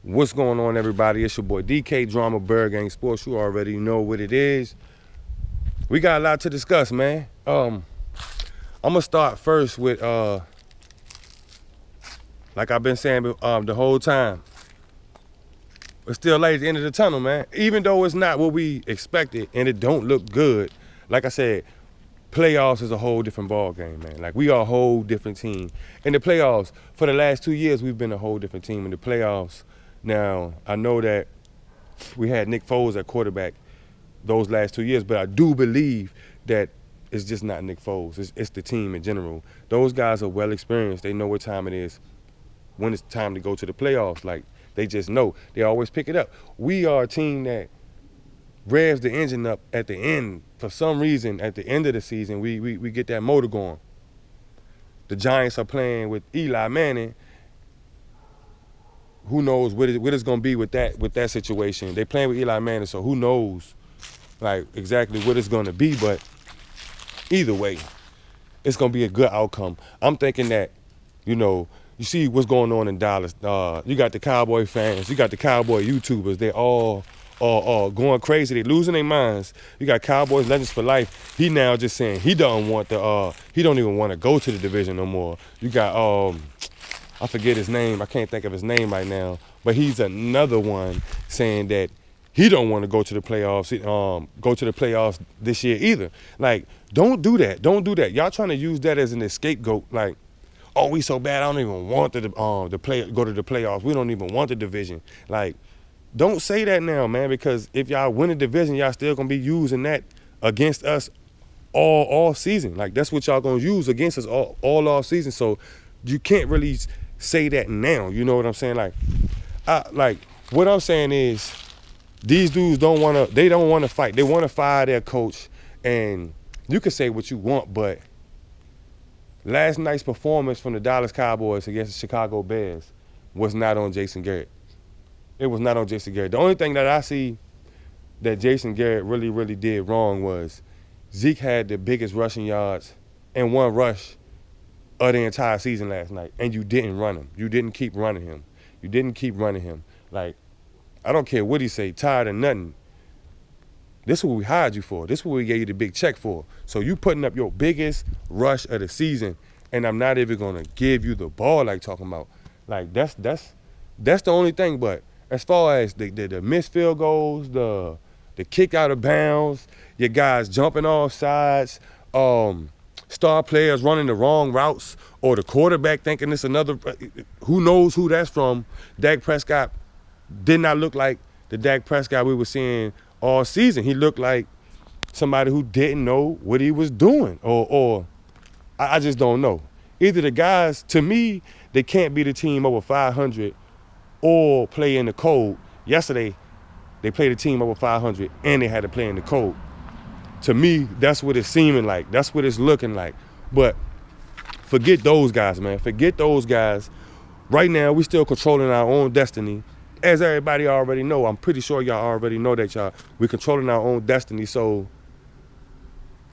What's going on, everybody? It's your boy DK Drama Bird Gang Sports. You already know what it is. We got a lot to discuss, man. I'm gonna start first with like I've been saying the whole time. It's still light at the end of the tunnel, man. Even though it's not what we expected and it don't look good, like I said, playoffs is a whole different ball game, man. Like, we are a whole different team. In the playoffs, for the last 2 years, we've been a whole different team in the playoffs. Now, I know that we had Nick Foles at quarterback those last 2 years, but I do believe that it's just not Nick Foles. It's the team in general. Those guys are well experienced. They know what time it is, when it's time to go to the playoffs. Like, they just know. They always pick it up. We are a team that revs the engine up at the end. For some reason, at the end of the season, we get that motor going. The Giants are playing with Eli Manning. Who knows what it's going to be with that situation. They playing with Eli Manning, so who knows like exactly what it's going to be. But either way, it's going to be a good outcome. I'm thinking that, you see what's going on in Dallas. You got the Cowboy fans. You got the Cowboy YouTubers. They're all going crazy. They losing their minds. You got Cowboys Legends for Life. He now just saying he don't even want to go to the division no more. You got I forget his name. I can't think of his name right now. But he's another one saying that he don't want to go to the playoffs this year either. Like, don't do that. Don't do that. Y'all trying to use that as an scapegoat. Like, oh, we so bad, I don't even want go to the playoffs. We don't even want the division. Like, don't say that now, man, because if y'all win the division, y'all still gonna be using that against us all season. Like, that's what y'all gonna use against us all off season. So you can't really say that now. You know what I'm saying? Like, what I'm saying is, these dudes don't want to fight. They want to fire their coach, and you can say what you want, but last night's performance from the Dallas Cowboys against the Chicago Bears was not on Jason Garrett. It was not on Jason Garrett. The only thing that I see that Jason Garrett really, really did wrong was Zeke had the biggest rushing yards in one rush of the entire season last night, and you didn't run him. You didn't keep running him. You didn't keep running him. Like, I don't care what he say, tired or nothing. This is what we hired you for. This is what we gave you the big check for. So you putting up your biggest rush of the season, and I'm not even gonna give you the ball like talking about. Like, that's the only thing. But as far as the missed field goals, the kick out of bounds, your guys jumping off sides, star players running the wrong routes, or the quarterback thinking it's another, who knows who that's from. Dak Prescott did not look like the Dak Prescott we were seeing all season. He looked like somebody who didn't know what he was doing, or I just don't know. Either the guys, to me, they can't be the team over 500 or play in the cold. Yesterday, they played a team over 500 and they had to play in the cold. To me, that's what it's seeming like. That's what it's looking like. But forget those guys, man. Forget those guys. Right now, we still controlling our own destiny. As everybody already know, I'm pretty sure y'all already know that we're controlling our own destiny. So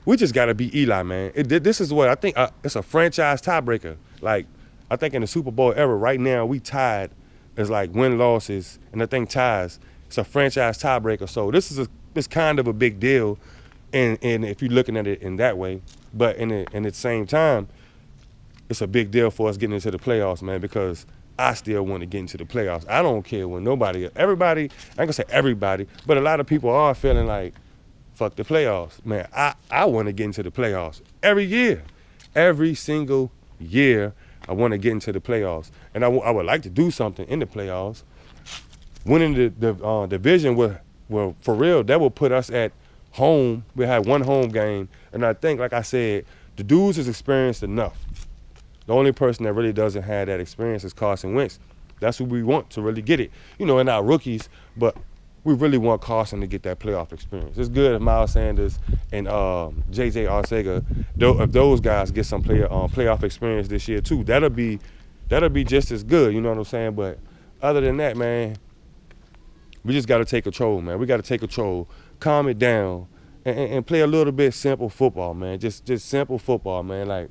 we just got to beat Eli, man. This is what I think. It's a franchise tiebreaker. Like, I think in the Super Bowl era, right now, we tied as like win-losses, and I think ties. It's a franchise tiebreaker. So it's kind of a big deal. And if you're looking at it in that way, but in the same time, it's a big deal for us getting into the playoffs, man, because I still want to get into the playoffs. I don't care when everybody, I ain't gonna say everybody, but a lot of people are feeling like, fuck the playoffs. Man, I want to get into the playoffs every year. Every single year, I want to get into the playoffs. And I would like to do something in the playoffs. Winning the division, well, for real, that will put us at home. We had one home game, and I think, like I said, the dudes is experienced enough. The only person that really doesn't have that experience is Carson Wentz. That's who we want to really get it. In our rookies, but we really want Carson to get that playoff experience. It's good if Miles Sanders and J.J. Arcega, if those guys get some playoff experience this year too, that'll be just as good, you know what I'm saying? But other than that, man, we just got to take control, man. We got to take control, calm it down, and play a little bit simple football, man. Just simple football, man. Like,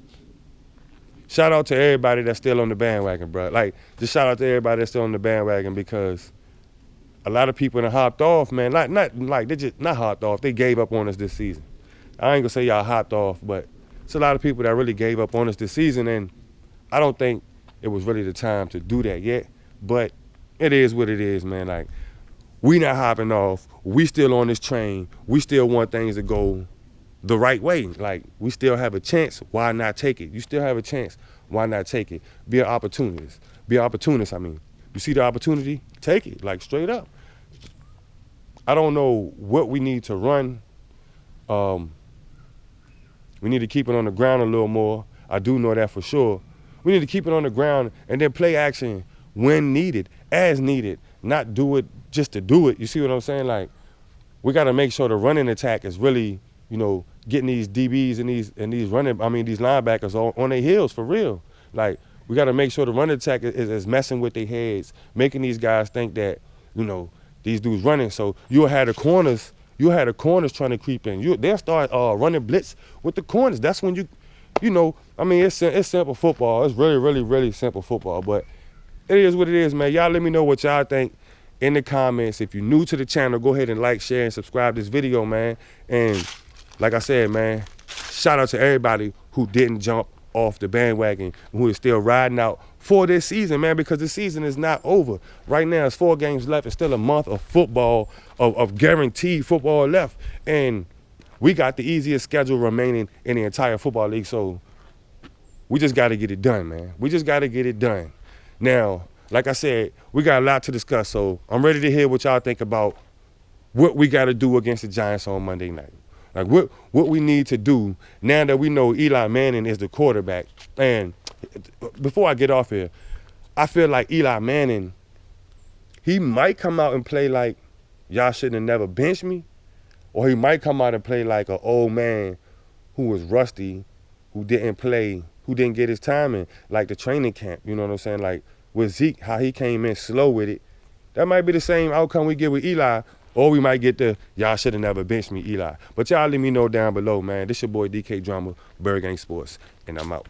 shout out to everybody that's still on the bandwagon, bro. Like, just shout out to everybody that's still on the bandwagon, because a lot of people that hopped off, man. They just not hopped off. They gave up on us this season. I ain't gonna say y'all hopped off, but it's a lot of people that really gave up on us this season, and I don't think it was really the time to do that yet. But it is what it is, man. Like, we not hopping off. We still on this train. We still want things to go the right way. Like, we still have a chance. Why not take it? You still have a chance. Why not take it? Be an opportunist. Be an opportunist, I mean. You see the opportunity? Take it, like, straight up. I don't know what we need to run. We need to keep it on the ground a little more. I do know that for sure. We need to keep it on the ground and then play action when needed, as needed, not do it just to do it. You see what I'm saying? Like, we got to make sure the running attack is really, you know, getting these DBs and these linebackers on their heels for real. Like, we got to make sure the running attack is messing with their heads, making these guys think that, you know, these dudes running. So you'll have the corners trying to creep in. They'll start running blitz with the corners. That's when you know, I mean, it's simple football. It's really, really, really simple football. But it is what it is, man. Y'all let me know what y'all think in the comments. If you're new to the channel, go ahead and like, share, and subscribe this video, man. And like I said, man, shout out to everybody who didn't jump off the bandwagon, who is still riding out for this season, man, because the season is not over. Right now, it's 4 games left. It's still a month of football, of guaranteed football left. And we got the easiest schedule remaining in the entire football league, so we just got to get it done, man. We just got to get it done. Now, like I said, we got a lot to discuss, so I'm ready to hear what y'all think about what we got to do against the Giants on Monday night. Like, what we need to do now that we know Eli Manning is the quarterback. And before I get off here, I feel like Eli Manning, he might come out and play like y'all shouldn't have never benched me, or he might come out and play like an old man who was rusty, who didn't play, who didn't get his time in, like the training camp, you know what I'm saying? Like with Zeke, how he came in slow with it. That might be the same outcome we get with Eli, or we might get the y'all should have never benched me Eli. But y'all let me know down below, man. This your boy DK Drama, Bird Gang Sports, and I'm out.